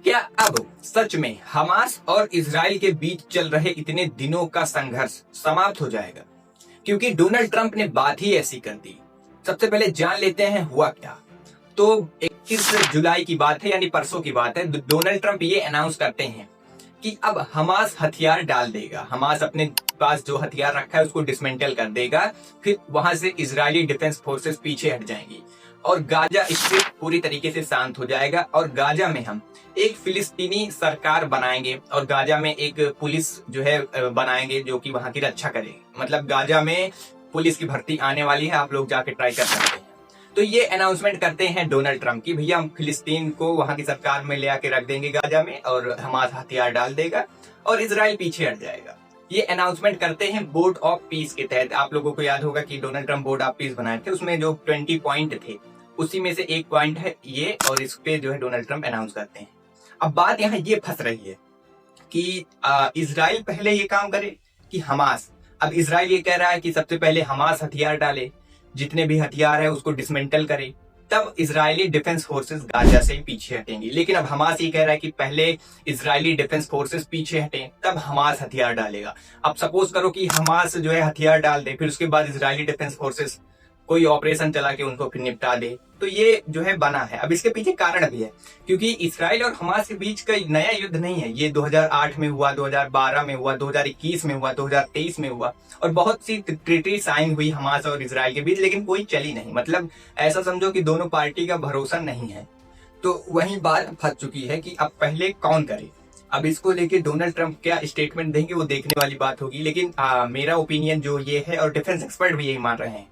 क्या अब सच में हमास और इजराइल के बीच चल रहे इतने दिनों का संघर्ष समाप्त हो जाएगा? क्योंकि डोनाल्ड ट्रंप ने बात ही ऐसी कर दी। सबसे पहले जान लेते हैं हुआ क्या। तो 21 जुलाई की बात है, यानी परसों की बात है। डोनाल्ड ट्रंप ये अनाउंस करते हैं कि अब हमास हथियार डाल देगा। हमास अपने पास जो हथियार रखा है उसको डिसमेंटल कर देगा। फिर वहां से इजरायली डिफेंस फोर्सेस पीछे हट जाएंगी और गाजा स्ट्रिप पूरी तरीके से शांत हो जाएगा। और गाजा में हम एक फिलिस्तीनी सरकार बनाएंगे और गाजा में एक पुलिस जो है बनाएंगे जो कि वहां की रक्षा करे। मतलब गाजा में पुलिस की भर्ती आने वाली है, आप लोग जाके ट्राई कर सकते हैं। तो ये अनाउंसमेंट करते हैं डोनाल्ड ट्रंप की भैया हम फिलिस्तीन को वहां की सरकार में ले आके रख देंगे गाजा में, और हमास हथियार डाल देगा और इजराइल पीछे हट जाएगा। ये अनाउंसमेंट करते हैं बोर्ड ऑफ पीस के तहत। आप लोगों को याद होगा कि Donald Trump board of peace बनाए थे, उसमें जो 20 पॉइंट थे उसी में से एक पॉइंट है ये, और इस पे जो है डोनाल्ड ट्रंप अनाउंस करते हैं। अब बात यहाँ ये फंस रही है कि इजराइल पहले ये काम करे कि हमास। अब इजराइल ये कह रहा है कि सबसे पहले हमास हथियार डाले, जितने भी हथियार है उसको डिसमेंटल करे, तब इजरायली डिफेंस फोर्सेस गाजा से पीछे हटेंगी। लेकिन अब हमास ये कह रहा है कि पहले इजरायली डिफेंस फोर्सेस पीछे हटें तब हमास हथियार डालेगा। अब सपोज करो कि हमास जो है हथियार डाल दे, फिर उसके बाद इजरायली डिफेंस फोर्सेस कोई ऑपरेशन चला के उनको फिर निपटा दे, तो ये जो है बना है। अब इसके पीछे कारण भी है, क्योंकि इसराइल और हमास के बीच का नया युद्ध नहीं है। ये 2008 में हुआ, 2012 में हुआ, 2021 में हुआ, 2023 में हुआ, और बहुत सी ट्रीटी साइन हुई हमास और इसराइल के बीच, लेकिन कोई चली नहीं। मतलब ऐसा समझो कि दोनों पार्टी का भरोसा नहीं है। तो वही बात फंस चुकी है कि अब पहले कौन करे। अब इसको लेके डोनाल्ड ट्रंप क्या स्टेटमेंट देंगे वो देखने वाली बात होगी। लेकिन मेरा ओपिनियन जो ये है, और डिफेंस एक्सपर्ट भी यही मान रहे हैं,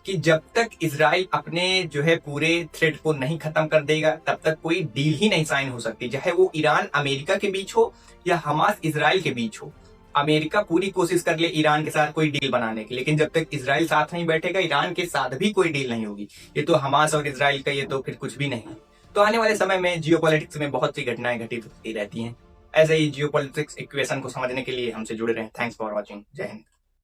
कि जब तक इजराइल अपने जो है पूरे थ्रेट को नहीं खत्म कर देगा तब तक कोई डील ही नहीं साइन हो सकती, चाहे वो ईरान अमेरिका के बीच हो या हमास इजराइल के बीच हो। अमेरिका पूरी कोशिश कर ले ईरान के साथ कोई डील बनाने की, लेकिन जब तक इजराइल साथ नहीं बैठेगा ईरान के साथ भी कोई डील नहीं होगी। ये तो हमास और इजराइल का ये तो फिर कुछ भी नहीं है। तो आने वाले समय में जियोपॉलिटिक्स में बहुत सी घटनाएं घटित होती रहती हैं। ऐसे ही जियोपॉलिटिक्स इक्वेशन को समझने के लिए हमसे जुड़े रहें। Thanks for watching. जय हिंद।